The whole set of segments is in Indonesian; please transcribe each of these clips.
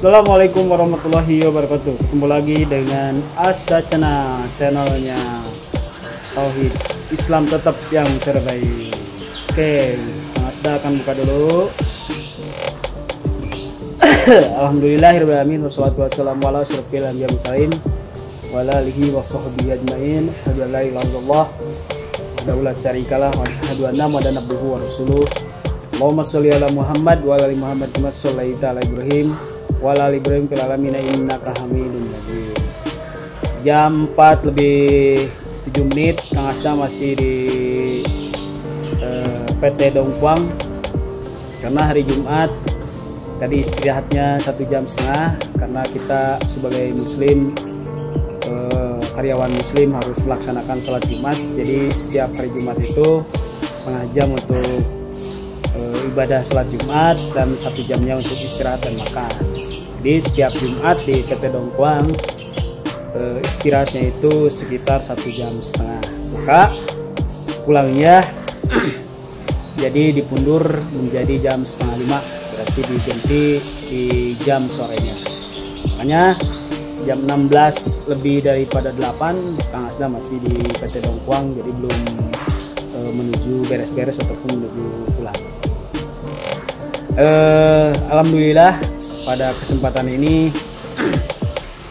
Assalamualaikum warahmatullahi wabarakatuh. Ketemu lagi dengan Asa channelnya Tauhid Islam tetap yang terbaik. Oke, Asa akan buka dulu. Alhamdulillahirrahmanirrahim. Wassalatu wassalamu ala asyrofil anbiya'i wal mursalin wa ala alihi wa sahbihi ajmain. Asyhadu an la ilaha illallah wa la syarikalah wa asyhadu anna muhammadan abduhu wa rasuluh. Allahumma sholli ala Muhammad wa ala ali Muhammad kama shallaita ala Ibrahim wa ala ali Ibrahim fil alamin innaka Hamidum Majid. Jam 4 lebih 7 menit, Kang Asda masih di PT Dongkwang karena hari Jumat. Tadi istirahatnya 1,5 jam karena kita sebagai muslim, karyawan muslim harus melaksanakan sholat Jumat. Jadi setiap hari Jumat itu setengah jam untuk ibadah sholat Jumat dan 1 jamnya untuk istirahat dan makan. Jadi setiap Jumat di PT Dongkwang istirahatnya itu sekitar 1,5 jam. Maka pulangnya jadi dipundur menjadi jam 4:30, berarti diganti di jam sorenya. Makanya jam 16 lebih daripada 8 Kang Asda masih di PT Dongkwang, jadi belum menuju beres-beres ataupun menuju pulang. Alhamdulillah pada kesempatan ini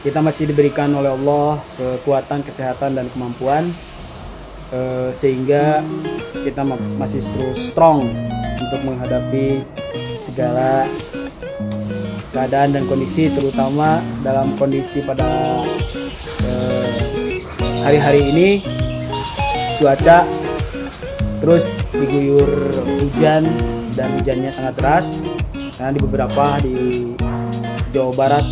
kita masih diberikan oleh Allah kekuatan, kesehatan dan kemampuan, sehingga kita masih terus strong untuk menghadapi segala keadaan dan kondisi, terutama dalam kondisi pada hari-hari ini cuaca terus diguyur hujan dan hujannya sangat deras, karena di beberapa di Jawa Barat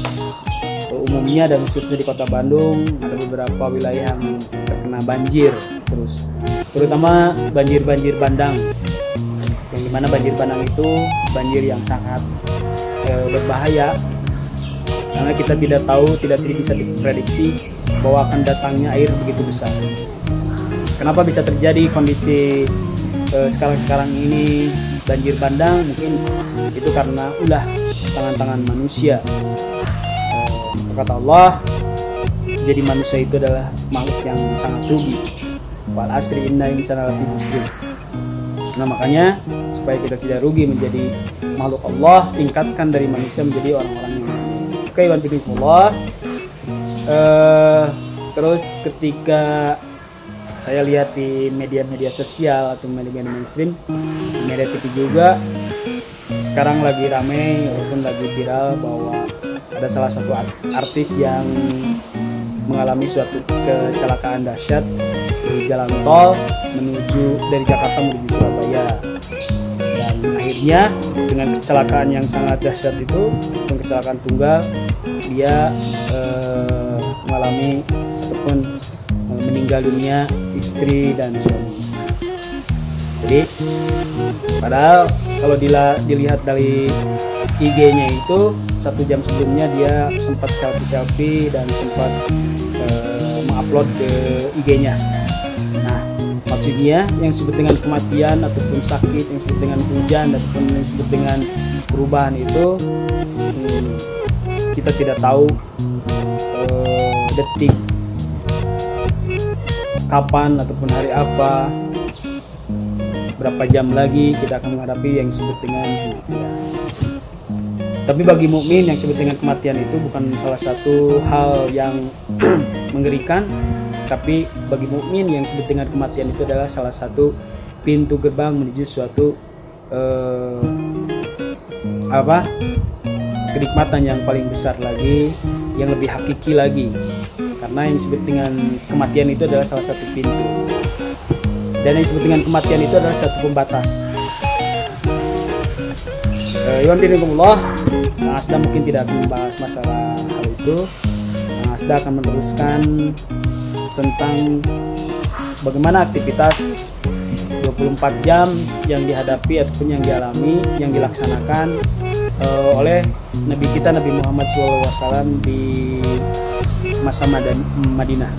umumnya dan khususnya di Kota Bandung ada beberapa wilayah yang terkena banjir terus, terutama banjir bandang, yang dimana banjir bandang itu banjir yang sangat berbahaya karena kita tidak tahu, tidak bisa diprediksi bahwa akan datangnya air begitu besar. Kenapa bisa terjadi kondisi sekarang ini banjir bandang? Mungkin itu karena ulah tangan-tangan manusia. Kata Allah, jadi manusia itu adalah makhluk yang sangat rugi. Wal asri innal insana lafi khusr. Nah, makanya supaya kita tidak rugi menjadi makhluk Allah, tingkatkan dari manusia menjadi orang-orang yang oke, Allah. Terus ketika saya lihat di media-media sosial atau media mainstream, media TV juga, sekarang lagi rame walaupun lagi viral bahwa ada salah satu artis yang mengalami suatu kecelakaan dahsyat di jalan tol dari Jakarta menuju Surabaya, dan akhirnya dengan kecelakaan yang sangat dahsyat itu, dengan kecelakaan tunggal, dia mengalami ataupun meninggal dunia istri dan suami. Jadi padahal kalau dilihat dari IG-nya itu 1 jam sebelumnya dia sempat selfie dan sempat mengupload ke IG-nya. Nah, maksudnya yang disebut dengan kematian ataupun sakit, yang disebut dengan hujan ataupun yang disebut dengan perubahan itu, kita tidak tahu detik kapan ataupun hari apa, berapa jam lagi kita akan menghadapi yang disebut dengan kematian. Tapi bagi mukmin yang disebut dengan kematian itu bukan salah satu hal yang mengerikan, tapi bagi mukmin yang disebut dengan kematian itu adalah salah satu pintu gerbang menuju suatu kenikmatan yang paling besar lagi, yang lebih hakiki lagi. Karena yang disebut dengan kematian itu adalah salah satu pintu, dan yang disebut dengan kematian itu adalah satu pembatas. Alhamdulillah, Kang Asda mungkin tidak akan membahas masalah hal itu. Kang Asda akan meneruskan tentang bagaimana aktivitas 24 jam yang dihadapi ataupun yang dialami, yang dilaksanakan oleh Nabi kita Nabi Muhammad SAW di masa Madinah.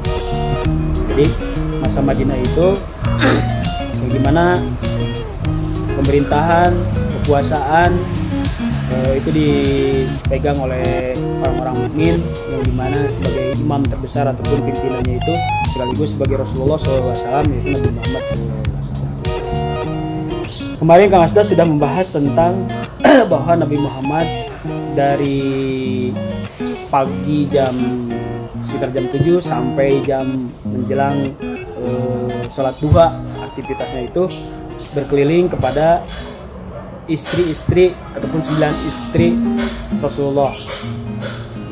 Jadi masa Madinah itu bagaimana pemerintahan, kekuasaan itu dipegang oleh orang-orang mukmin yang dimana sebagai imam terbesar ataupun pimpinannya itu sekaligus sebagai Rasulullah SAW, yaitu Nabi Muhammad SAW. Kemarin Kang Asda sudah membahas tentang bahwa Nabi Muhammad dari pagi sekitar jam 7 sampai jam menjelang sholat duha, aktivitasnya itu berkeliling kepada istri-istri ataupun 9 istri Rasulullah.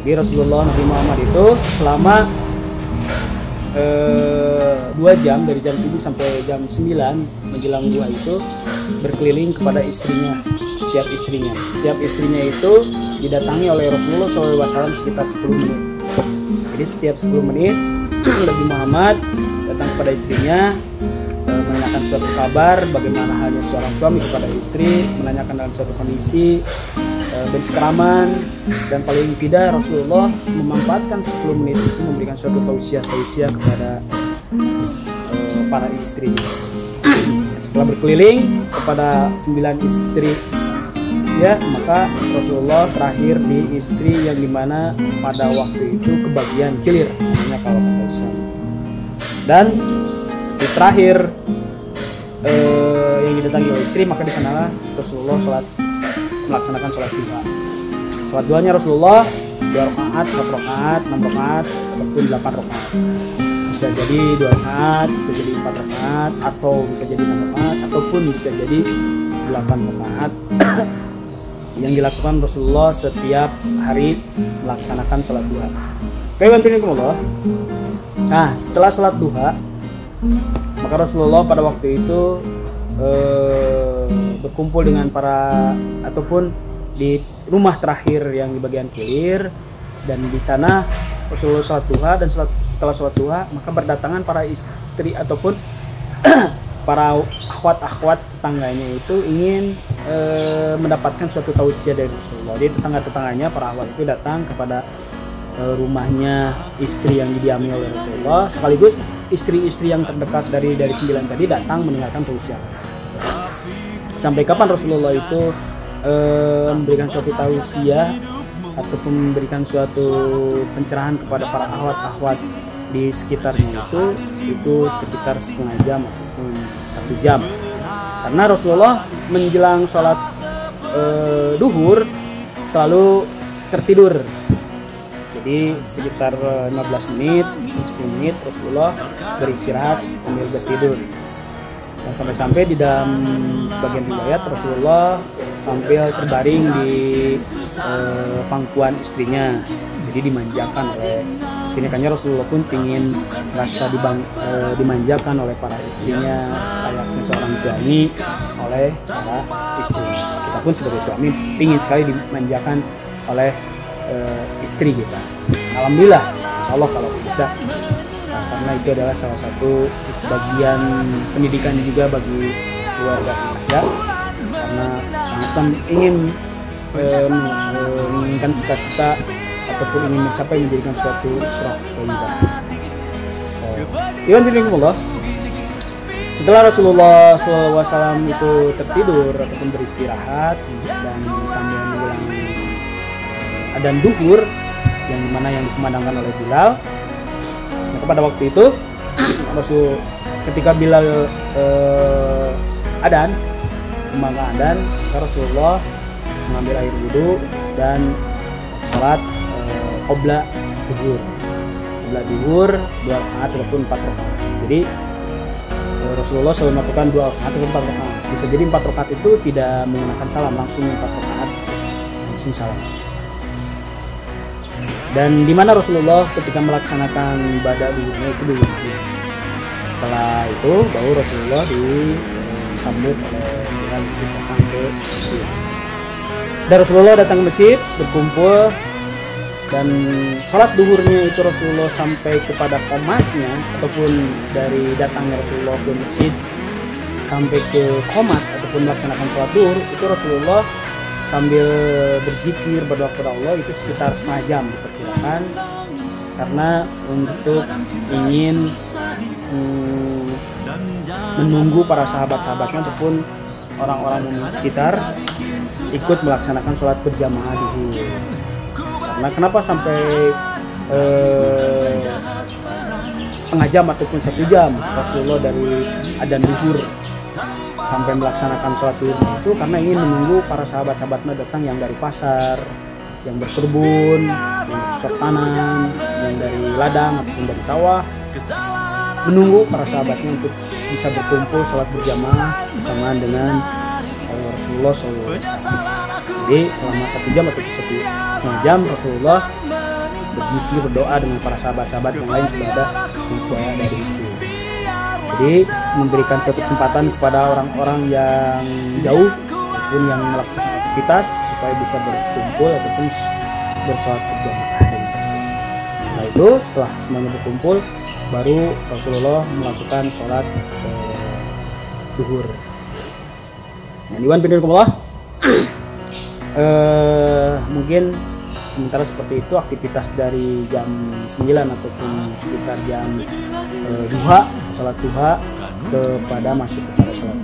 Jadi Rasulullah Nabi Muhammad itu selama 2 jam dari jam 7 sampai jam 9 menjelang duha itu berkeliling kepada istrinya, setiap istrinya itu didatangi oleh Rasulullah SAW sekitar 10 menit. Jadi setiap 10 menit Nabi Muhammad datang kepada istrinya, menanyakan suatu kabar bagaimana halnya seorang suami kepada istri, menanyakan dalam suatu kondisi, berkeraman, dan paling tidak Rasulullah memanfaatkan 10 menit itu memberikan suatu tausiah kepada para istri. Setelah berkeliling kepada 9 istri, ya, maka Rasulullah terakhir di istri yang dimana pada waktu itu kebagian kilir, namanya kalau kata Islam. Dan di terakhir yang didatangi oleh istri, maka di sanalah Rasulullah melaksanakan sholat duha. Sholat duhanya Rasulullah 2 rakaat, 4 rakaat, 6 rakaat, ataupun 8 rakaat. Bisa jadi 2 rakaat, bisa jadi 4 rakaat, atau bisa jadi 6 rakaat, ataupun bisa jadi 8 rakaat yang dilakukan Rasulullah setiap hari melaksanakan sholat duha. Bismillahirrahmanirrahim. Nah, setelah sholat duha, maka Rasulullah pada waktu itu berkumpul dengan ataupun di rumah terakhir yang di bagian kilir, dan di sana Rasulullah sholat duha, dan setelah sholat duha maka berdatangan para istri ataupun para akhwat tetangganya itu ingin mendapatkan suatu tausiah dari Rasulullah. Jadi tetangga-tetangganya, para akhwat itu datang kepada rumahnya istri yang didiami oleh Rasulullah, sekaligus istri-istri yang terdekat dari 9 tadi datang mendengarkan tausiah. Sampai kapan Rasulullah itu memberikan suatu tausiah ataupun memberikan suatu pencerahan kepada para akhwat di sekitarnya itu sekitar setengah jam ataupun 1 jam. Karena Rasulullah menjelang sholat duhur selalu tertidur. Jadi sekitar 15 menit, 10 menit Rasulullah beristirahat sambil bertidur. Dan sampai-sampai di dalam sebagian riwayat Rasulullah sambil terbaring di pangkuan istrinya. Jadi dimanjakan oleh istrinya. Kayaknya Rasulullah pun ingin merasa dimanjakan oleh para istrinya, layaknya seorang suami oleh para istri. Kita pun sebagai suami ingin sekali dimanjakan oleh istri kita. Alhamdulillah, Allah kalau kita, karena itu adalah salah satu bagian pendidikan juga bagi keluarga kita, karena kita ingin menginginkan cita-cita ataupun ingin mencapai menjadikan suatu isra thayyibah. Alhamdulillah, setelah Rasulullah SAW itu tertidur ataupun beristirahat dan sambil menjelang adzan duhur yang dimana yang dikumandangkan oleh Bilal, maka pada waktu itu Rasul ketika Bilal adzan, Rasulullah mengambil air wudhu dan sholat qobla duhur 2 rakaat ataupun 4 rakaat. Jadi Rasulullah selalu melakukan 2 rakaat ataupun 4 rakaat. Bisa jadi 4 rakaat itu tidak menggunakan salam, langsung 4 rakaat langsung salam. Dan di mana Rasulullah ketika melaksanakan ibadah duhurnya itu dulu. Setelah itu baru Rasulullah disambut oleh Bilal untuk datang ke masjid. Dan Rasulullah datang ke masjid, berkumpul, dan sholat duhurnya itu Rasulullah sampai kepada qomatnya, ataupun dari datangnya Rasulullah ke masjid sampai ke qomat ataupun melaksanakan sholat duhur itu Rasulullah sambil berzikir berdoa kepada Allah itu sekitar setengah jam diperkirakan, karena untuk ingin menunggu para sahabat-sahabatnya ataupun orang-orang sekitar ikut melaksanakan sholat berjamaah di sini. Karena kenapa sampai setengah jam ataupun 1 jam Rasulullah dari adzan zuhur sampai melaksanakan sholat zuhur itu karena ingin menunggu para sahabat-sahabatnya datang yang dari pasar, yang berkebun, yang bercocok tanam, yang dari ladang ataupun dari sawah, menunggu para sahabatnya untuk bisa berkumpul sholat berjamaah bersamaan dengan Rasulullah SAW. Jadi selama 1 jam atau 1,5 jam Rasulullah berzikir, berdoa dengan para sahabat-sahabat yang lain sudah ada dari itu. Jadi memberikan suatu kesempatan kepada orang-orang yang jauh ataupun yang melakukan aktivitas supaya bisa berkumpul ataupun bersolat berjamaah. Nah itu setelah semuanya berkumpul baru Rasulullah melakukan sholat zuhur. Nah, Iwan Pindah mungkin sementara seperti itu aktivitas dari jam 9 ataupun sekitar jam duha, sholat duha kepada masuk kepada sholat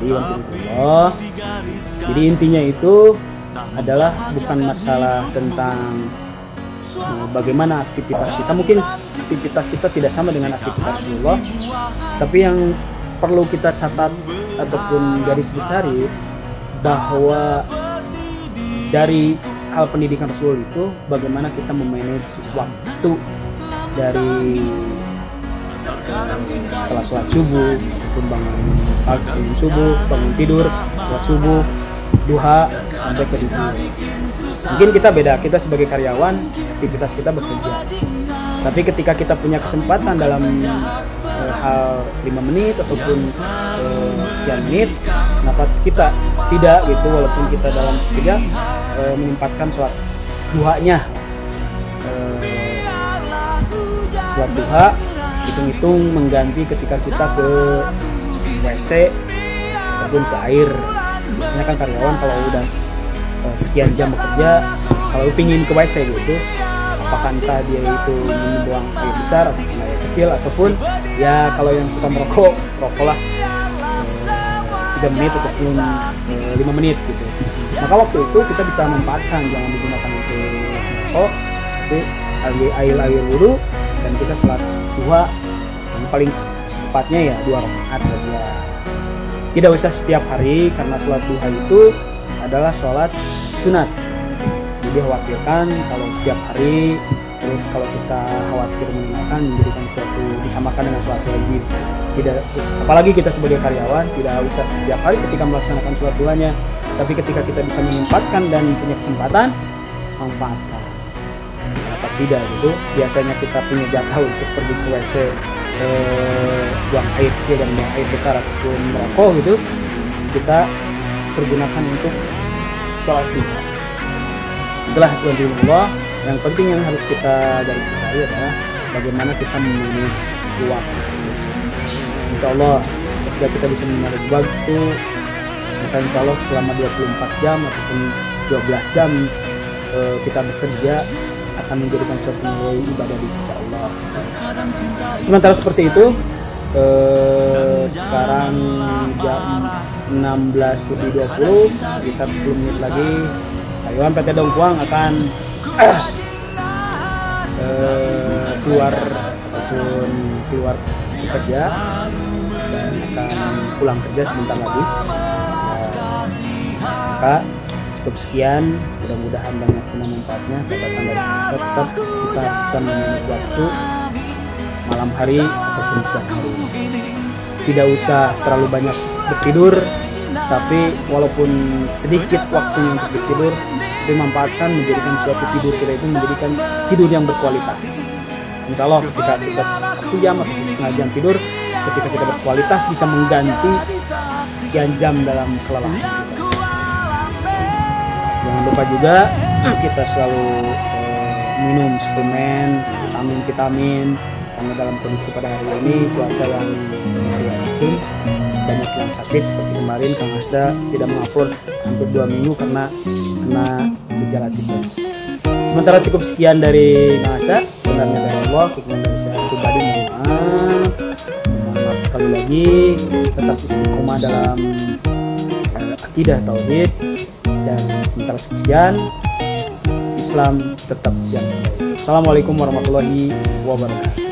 zuhur. Jadi intinya itu adalah bukan masalah tentang bagaimana aktivitas kita. Mungkin aktivitas kita tidak sama dengan aktivitas Rasulullah, tapi yang perlu kita catat ataupun garis besari bahwa dari hal pendidikan Rasul itu bagaimana kita memanage waktu dari setelah sholat subuh ataupun bangun subuh, bangun tidur, sholat subuh, duha sampai ke zuhur. Mungkin kita beda, kita sebagai karyawan aktivitas kita bekerja, tapi ketika kita punya kesempatan dalam hal 5 menit ataupun sekian menit, kenapa kita tidak gitu, walaupun kita dalam kerja menyempatkan sholat duhanya, sholat duha hitung-hitung mengganti ketika kita ke WC ataupun ke air. Biasanya kan karyawan kalau udah sekian jam bekerja selalu pingin ke WC gitu, apakah entah dia itu membuang air besar ataupun air kecil, ataupun ya kalau yang suka merokok, rokoklah 3 menit ataupun 5 menit gitu. Maka waktu itu kita bisa manfaatkan, jangan digunakan untuk merokok, itu air wudhu, dan kita sholat duha yang paling cepatnya ya 2 rakaat saja. Tidak usah setiap hari karena sholat duha itu adalah sholat sunat. Jadi khawatirkan kalau setiap hari, terus kalau kita khawatir meninggalkan menjadikan suatu disamakan dengan sholat wajib. Tidak, apalagi kita sebagai karyawan tidak usah setiap hari ketika melaksanakan sholat duhanya, tapi ketika kita bisa menyempatkan dan punya kesempatan, manfaatkan. Kenapa tidak gitu? Biasanya kita punya jatah untuk pergi ke WC, buang air kecil dan buang air besar ataupun merokok gitu, kita pergunakan untuk sholat duha. Itulah Allah. Yang penting yang harus kita garis bawahi adalah bagaimana kita memanage waktu. Insya Allah ketika kita bisa memanage waktu, maka insya Allah selama 24 jam ataupun 12 jam kita bekerja akan menjadikan suatu nilai ibadah di sisi Allah. Sementara seperti itu, sekarang jam 16:20, sekitar 10 menit lagi karyawan PT Dongkuang akan keluar bekerja dan akan pulang kerja sebentar lagi. Maka cukup sekian, mudah-mudahan banyak manfaatnya. Catatan dari tetap kita bisa memanage waktu malam hari ataupun siang hari. Tidak usah terlalu banyak bertidur, tapi walaupun sedikit waktunya untuk bertidur, dimanfaatkan menjadikan suatu tidur kita itu menjadikan tidur yang berkualitas. Insya Allah ketika kita 1 jam atau setengah jam tidur, ketika kita berkualitas bisa mengganti sekian jam dalam kelelahan kita. Jangan lupa juga kita selalu minum suplemen, vitamin, karena dalam kondisi pada hari ini cuaca yang ekstrim, banyak yang sakit seperti kemarin Kang Asda tidak mengupload hampir 2 minggu karena kena gejala tipes. Sementara cukup sekian dari Kang Asda, sebenarnya dari Allah, dari saya pribadi mohon maaf sekali lagi tetap istiqomah dalam akidah tauhid, dan sementara sekian Islam tetap yang terbaik. Assalamualaikum warahmatullahi wabarakatuh.